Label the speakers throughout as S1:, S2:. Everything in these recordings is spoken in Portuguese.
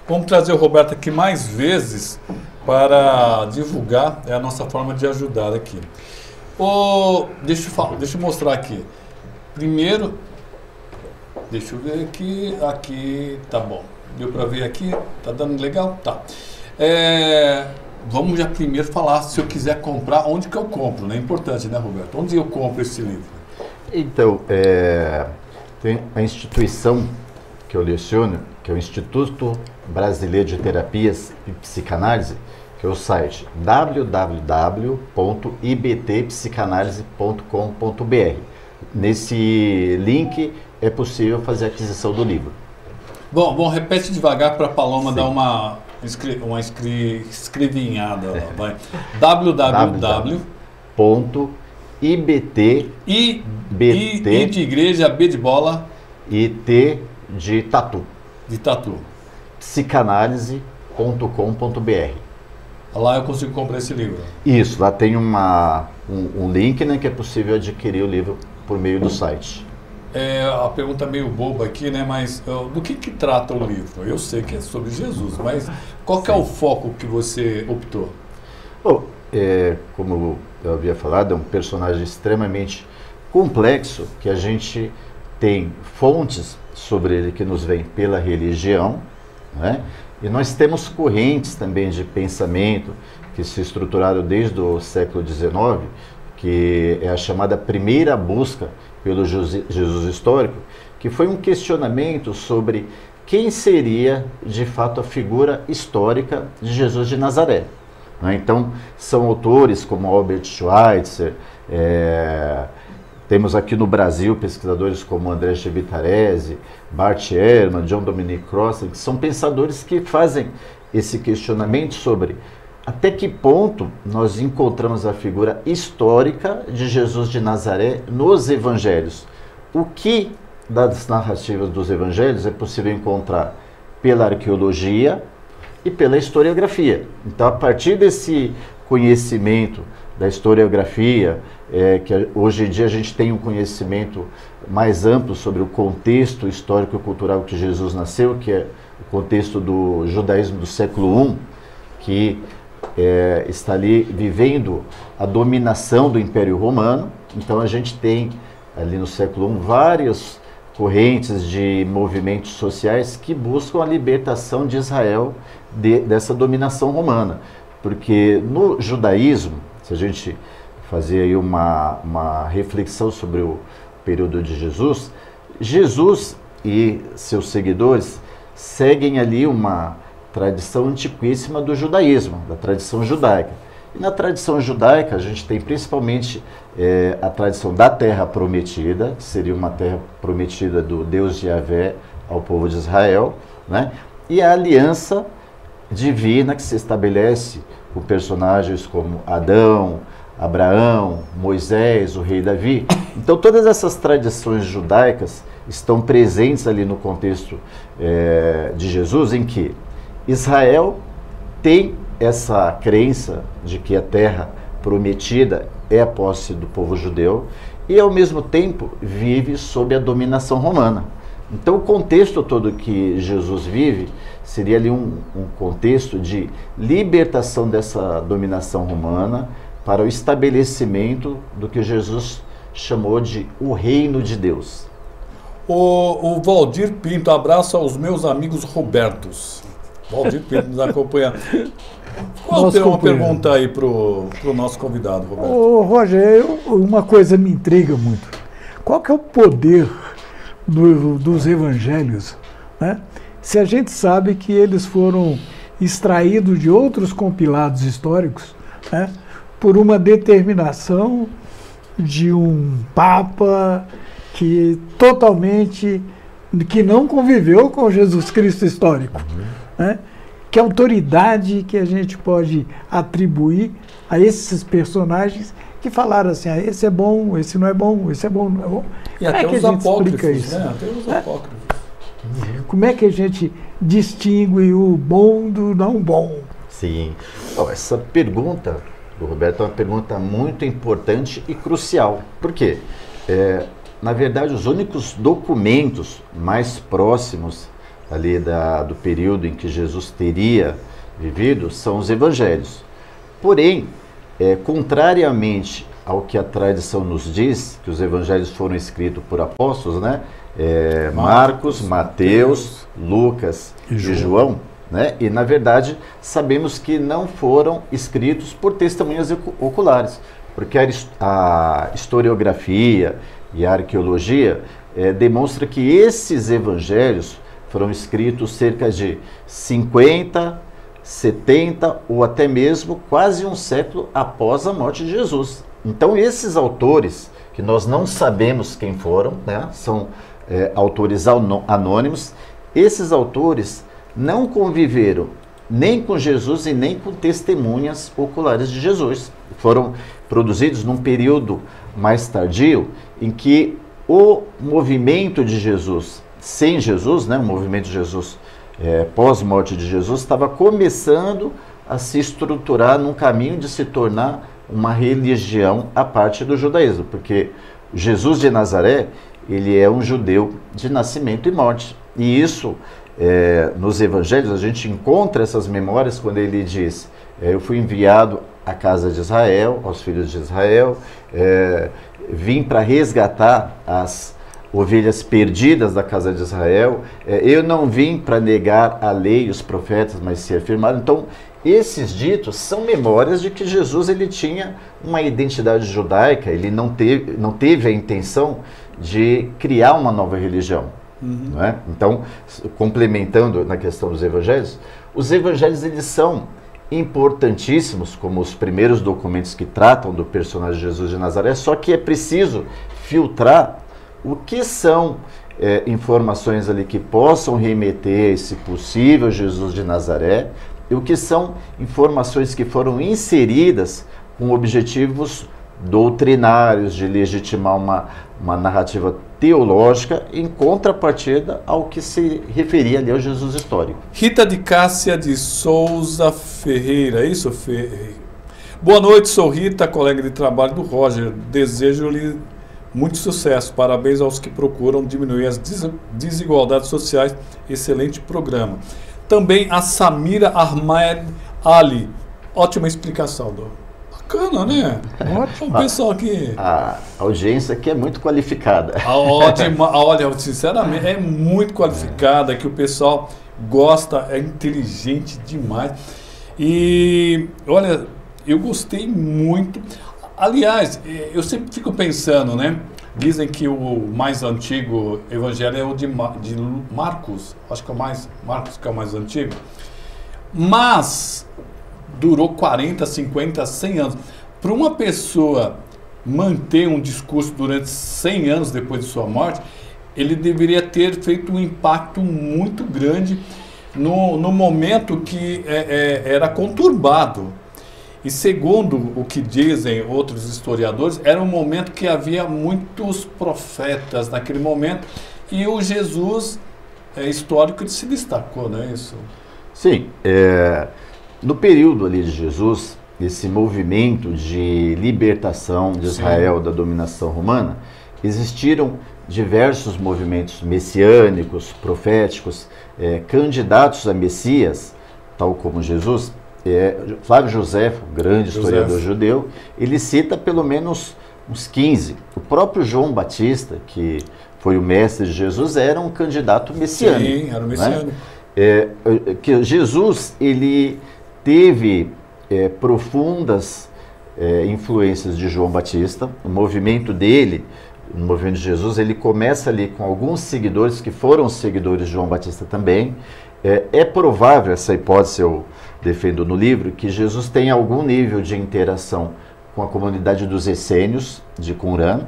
S1: Vamos trazer o Roberto aqui mais vezes para divulgar, é a nossa forma de ajudar aqui. Deixa eu mostrar aqui. Primeiro, deixa eu ver aqui tá bom. Deu para ver aqui? Tá dando legal? Tá. Vamos já primeiro falar, se eu quiser comprar, onde que eu compro, né? É importante, né, Roberto? Onde eu compro esse livro?
S2: Então, tem a instituição que eu leciono, que é o Instituto Brasileiro de Terapias e Psicanálise, que é o site www.ibtpsicanalise.com.br. Nesse link é possível fazer a aquisição do livro.
S1: Bom, repete devagar para a Paloma dar uma escrevinhada. Vai.
S2: www.ibt
S1: I de igreja, B de bola.
S2: E T de tatu.
S1: De tatu.
S2: Psicanálise.com.br.
S1: Lá eu consigo comprar esse livro.
S2: Isso, lá tem um link, né, que é possível adquirir o livro por meio do site.
S1: A pergunta meio boba aqui, né? Mas do que trata o livro? Eu sei que é sobre Jesus, mas qual que é o foco que você optou?
S2: Bom, como eu havia falado, é um personagem extremamente complexo, que a gente tem fontes sobre ele que nos vêm pela religião, né? E nós temos correntes também de pensamento que se estruturaram desde o século XIX, que é a chamada primeira busca pelo Jesus histórico, que foi um questionamento sobre quem seria de fato a figura histórica de Jesus de Nazaré. Então, são autores como Albert Schweitzer, temos aqui no Brasil pesquisadores como André Chevitarese, Bart Ehrman, John Dominic Crossan, que são pensadores que fazem esse questionamento sobre até que ponto nós encontramos a figura histórica de Jesus de Nazaré nos evangelhos. O que das narrativas dos evangelhos é possível encontrar pela arqueologia e pela historiografia. Então, a partir desse conhecimento da historiografia, que hoje em dia a gente tem um conhecimento mais amplo sobre o contexto histórico-cultural que Jesus nasceu, que é o contexto do judaísmo do século I, que está ali vivendo a dominação do Império Romano. Então a gente tem ali no século I várias correntes de movimentos sociais que buscam a libertação de Israel dessa dominação romana. Porque no judaísmo, se a gente fazer aí uma reflexão sobre o período de Jesus, Jesus e seus seguidores seguem ali uma tradição antiquíssima do judaísmo, da tradição judaica. E na tradição judaica a gente tem principalmente a tradição da terra prometida, que seria uma terra prometida do Deus Yahvé ao povo de Israel, né? E a aliança divina que se estabelece com personagens como Adão, Abraão, Moisés, o rei Davi. Então todas essas tradições judaicas estão presentes ali no contexto de Jesus, em que Israel tem essa crença de que a terra prometida é a posse do povo judeu e ao mesmo tempo vive sob a dominação romana. Então o contexto todo que Jesus vive seria ali um contexto de libertação dessa dominação romana para o estabelecimento do que Jesus chamou de o reino de Deus.
S1: O Valdir Pinto, abraço aos meus amigos Robertos. Valdir Pinto nos acompanhando. Qual tem uma pergunta aí para o nosso convidado, Roberto?
S3: Ô, Roger, uma coisa me intriga muito. Qual que é o poder dos evangelhos, né? Se a gente sabe que eles foram extraídos de outros compilados históricos, né, por uma determinação de um Papa que não conviveu com Jesus Cristo histórico, né? Que autoridade que a gente pode atribuir a esses personagens que falaram assim, esse é bom, esse não é bom, esse é bom, não é bom.
S1: E até os apócrifos, né? Até os apócrifos.
S3: Como é que a gente distingue o bom do não bom?
S2: Sim. Essa pergunta do Roberto é uma pergunta muito importante e crucial. Por quê? Na verdade, os únicos documentos mais próximos ali do período em que Jesus teria vivido são os evangelhos. Porém, contrariamente ao que a tradição nos diz, que os evangelhos foram escritos por apóstolos, né? Marcos, Mateus, Lucas e João, né? E na verdade sabemos que não foram escritos por testemunhas oculares, porque a historiografia e a arqueologia demonstra que esses evangelhos foram escritos cerca de 50, 70 ou até mesmo quase um século após a morte de Jesus. Então esses autores, que nós não sabemos quem foram, né, são autores anônimos, esses autores não conviveram nem com Jesus e nem com testemunhas oculares de Jesus. Foram produzidos num período mais tardio, em que o movimento de Jesus, sem Jesus, né, o movimento de Jesus pós-morte de Jesus, estava começando a se estruturar num caminho de se tornar uma religião à parte do judaísmo, porque Jesus de Nazaré, ele é um judeu de nascimento e morte. E isso, nos evangelhos, a gente encontra essas memórias quando ele diz: eu fui enviado à casa de Israel, aos filhos de Israel, vim para resgatar as ovelhas perdidas da casa de Israel, eu não vim para negar a lei e os profetas, mas se afirmaram. Então, esses ditos são memórias de que Jesus ele tinha uma identidade judaica, ele não teve a intenção de criar uma nova religião. Não é? Então, complementando na questão dos evangelhos, os evangelhos eles são importantíssimos como os primeiros documentos que tratam do personagem Jesus de Nazaré, só que é preciso filtrar o que são informações ali que possam remeter a esse possível Jesus de Nazaré e o que são informações que foram inseridas com objetivos doutrinários, de legitimar uma narrativa teológica em contrapartida ao que se referia ali ao Jesus histórico.
S1: Rita de Cássia de Souza Ferreira, é isso, Ferreira? Boa noite, sou Rita, colega de trabalho do Roger. Desejo-lhe muito sucesso. Parabéns aos que procuram diminuir as desigualdades sociais. Excelente programa. Também a Samira Ahmed Ali. Ótima explicação, bacana, né? Ótimo. O pessoal aqui.
S2: A audiência aqui é muito qualificada.
S1: Olha, sinceramente, é muito qualificada, que o pessoal gosta, é inteligente demais. E, olha, eu gostei muito. Aliás, eu sempre fico pensando, né? Dizem que o mais antigo evangelho é o de Marcos. Acho que é o Marcos que é o mais antigo. Mas durou 40, 50, 100 anos. Para uma pessoa manter um discurso durante 100 anos depois de sua morte, ele deveria ter feito um impacto muito grande no momento que era conturbado. E segundo o que dizem outros historiadores, era um momento que havia muitos profetas naquele momento e o Jesus histórico ele se destacou, não é isso?
S2: Sim, no período ali de Jesus, esse movimento de libertação de Israel da dominação romana, existiram diversos movimentos messiânicos, proféticos, candidatos a Messias, tal como Jesus. Flávio Josefo, grande historiador judeu, ele cita pelo menos uns 15. O próprio João Batista, que foi o mestre de Jesus, era um candidato messiânico.
S1: Sim, era um messiânico.
S2: Né? Que Jesus ele teve profundas influências de João Batista. O movimento dele, o movimento de Jesus, ele começa ali com alguns seguidores que foram seguidores de João Batista também. É provável, essa hipótese eu defendo no livro, que Jesus tem algum nível de interação com a comunidade dos essênios de Qumran.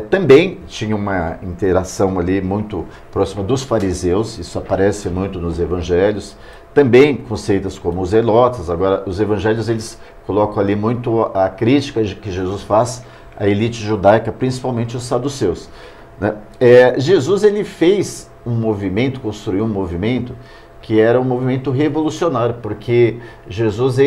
S2: Também tinha uma interação ali muito próxima dos fariseus, isso aparece muito nos evangelhos. Também com seitas como os zelotas. Agora, os evangelhos eles colocam ali muito a crítica que Jesus faz à elite judaica, principalmente os saduceus. Né? Jesus ele fez um movimento, construiu um movimento que era um movimento revolucionário, porque Jesus,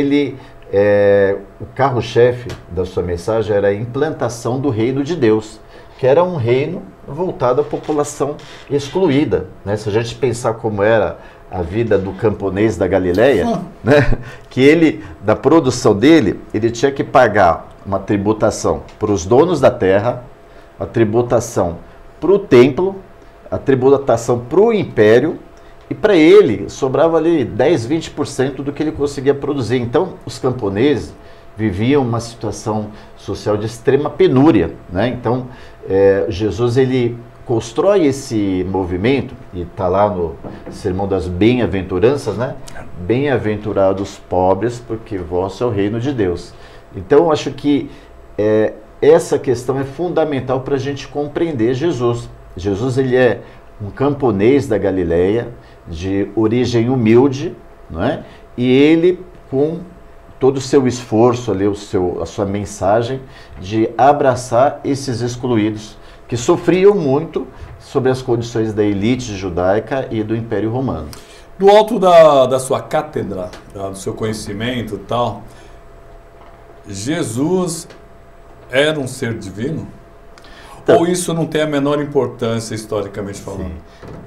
S2: o carro-chefe da sua mensagem era a implantação do reino de Deus, que era um reino voltado à população excluída, né? Se a gente pensar como era a vida do camponês da Galileia, né? Que ele, da produção dele, ele tinha que pagar uma tributação para os donos da terra, a tributação para o templo, a tributação para o império, e para ele sobrava ali 10, 20% do que ele conseguia produzir. Então, os camponeses viviam uma situação social de extrema penúria, né? Então, Jesus, ele constrói esse movimento, e está lá no Sermão das Bem-aventuranças, né? Bem-aventurados pobres, porque vosso é o reino de Deus. Então, acho que essa questão é fundamental para a gente compreender Jesus. Jesus, ele é um camponês da Galileia, de origem humilde, não é? E ele, com todo o seu esforço ali, a sua mensagem de abraçar esses excluídos, que sofriam muito sobre as condições da elite judaica e do Império Romano.
S1: Do alto da sua cátedra, do seu conhecimento e tal, Jesus era um ser divino? Então, ou isso não tem a menor importância historicamente falando?
S2: Sim.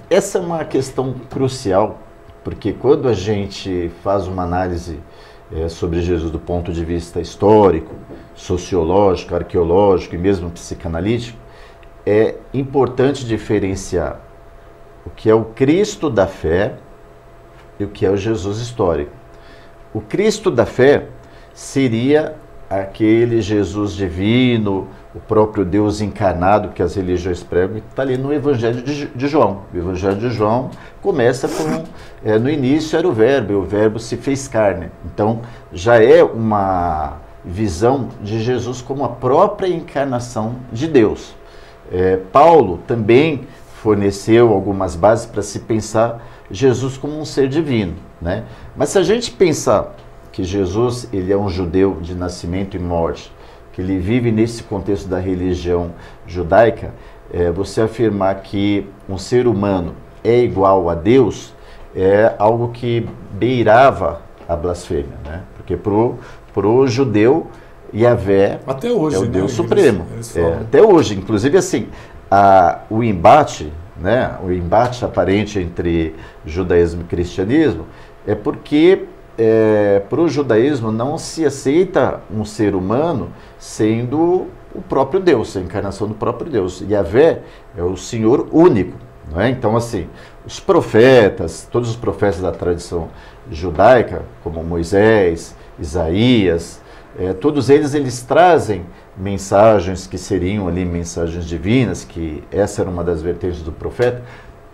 S2: Essa é uma questão crucial, porque quando a gente faz uma análise sobre Jesus do ponto de vista histórico, sociológico, arqueológico e mesmo psicanalítico, é importante diferenciar o que é o Cristo da fé e o que é o Jesus histórico. O Cristo da fé seria aquele Jesus divino, o próprio Deus encarnado que as religiões pregam, está ali no Evangelho de João. O Evangelho de João começa com, no início era o Verbo, e o Verbo se fez carne. Então, já é uma visão de Jesus como a própria encarnação de Deus. Paulo também forneceu algumas bases para se pensar Jesus como um ser divino, né? Mas se a gente pensar que Jesus, ele é um judeu de nascimento e morte, que ele vive nesse contexto da religião judaica, você afirmar que um ser humano é igual a Deus é algo que beirava a blasfêmia, né? Porque pro judeu, Yahvé
S1: até hoje,
S2: é o Deus supremo.
S1: Eles
S2: até hoje, inclusive assim, o embate, né, o embate aparente entre judaísmo e cristianismo é porque para o judaísmo não se aceita um ser humano sendo o próprio Deus, a encarnação do próprio Deus. Yahvé é o Senhor único, não é? Então, assim, os profetas, todos os profetas da tradição judaica, como Moisés, Isaías, todos eles trazem mensagens que seriam ali mensagens divinas, que essa era uma das vertentes do profeta,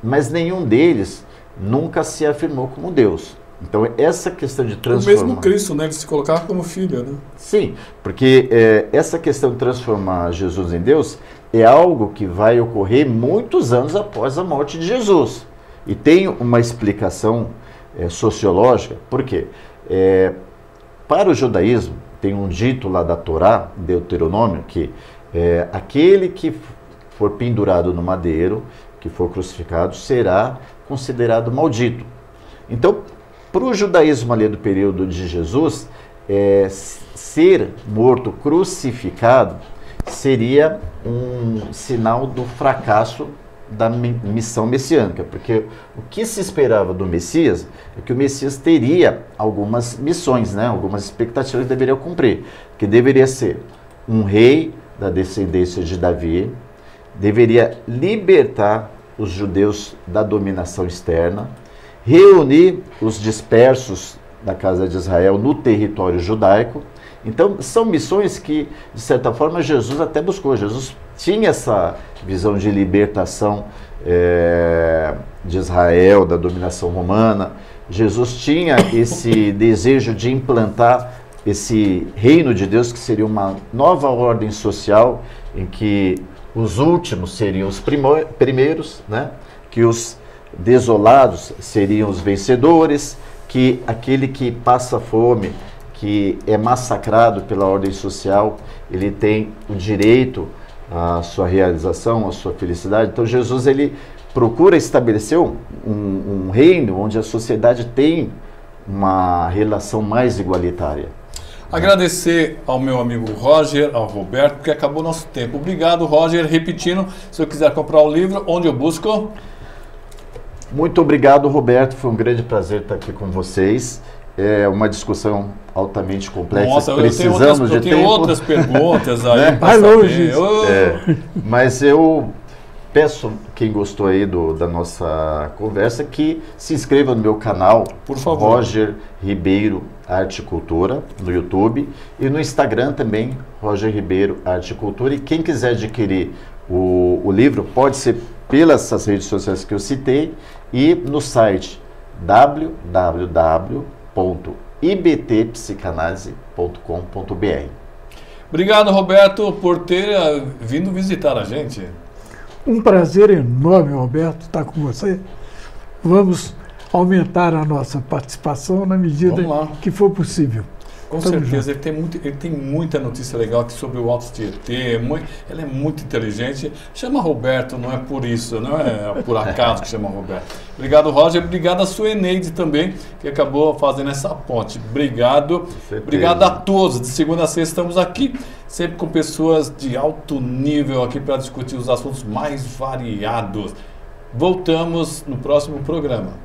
S2: mas nenhum deles nunca se afirmou como Deus. Então, essa questão de transformar...
S1: O mesmo Cristo, né? Ele se colocava como filho, né?
S2: Sim, porque essa questão de transformar Jesus em Deus é algo que vai ocorrer muitos anos após a morte de Jesus. E tem uma explicação sociológica, por quê? Para o judaísmo, tem um dito lá da Torá, Deuteronômio, que aquele que for pendurado no madeiro, que for crucificado, será considerado maldito. Então, para o judaísmo ali do período de Jesus, ser morto crucificado seria um sinal do fracasso da missão messiânica, porque o que se esperava do Messias é que o Messias teria algumas missões, né, algumas expectativas que deveria cumprir, que deveria ser um rei da descendência de Davi, deveria libertar os judeus da dominação externa, reunir os dispersos da casa de Israel no território judaico. Então, são missões que, de certa forma, Jesus até buscou. Jesus tinha essa visão de libertação de Israel, da dominação romana. Jesus tinha esse desejo de implantar esse reino de Deus, que seria uma nova ordem social, em que os últimos seriam os primeiros, né? Que os desolados seriam os vencedores, que aquele que passa fome, que é massacrado pela ordem social, ele tem o direito à sua realização, à sua felicidade. Então Jesus, ele procura estabelecer um reino onde a sociedade tem uma relação mais igualitária.
S1: Agradecer ao meu amigo Roger, ao Roberto, porque acabou nosso tempo. Obrigado, Roger. Repetindo, se eu quiser comprar o livro, onde eu busco?
S2: Muito obrigado, Roberto. Foi um grande prazer estar aqui com vocês. É uma discussão altamente complexa.
S1: Nossa,
S2: precisamos
S1: eu tenho outras perguntas aí.
S2: Né?
S3: Vai longe.
S2: Mas eu peço quem gostou aí da nossa conversa que se inscreva no meu canal,
S1: por favor.
S2: Roger Ribeiro Arte e Cultura, no YouTube, e no Instagram também, Roger Ribeiro Arte e Cultura. E quem quiser adquirir o livro pode ser pelas redes sociais que eu citei e no site www.ibtpsicanalise.com.br.
S1: Obrigado, Roberto, por ter vindo visitar a gente.
S3: Um prazer enorme, Roberto, estar com você. Vamos aumentar a nossa participação na medida que for possível.
S1: Com certeza, ele tem muita notícia legal aqui sobre o Alto Tietê. Ele é muito inteligente. Chama Roberto, não é por isso, não é por acaso que chama Roberto. Obrigado, Roger. Obrigado a sua Eneide também, que acabou fazendo essa ponte. Obrigado. Obrigado a todos. De segunda a sexta estamos aqui, sempre com pessoas de alto nível aqui para discutir os assuntos mais variados. Voltamos no próximo programa.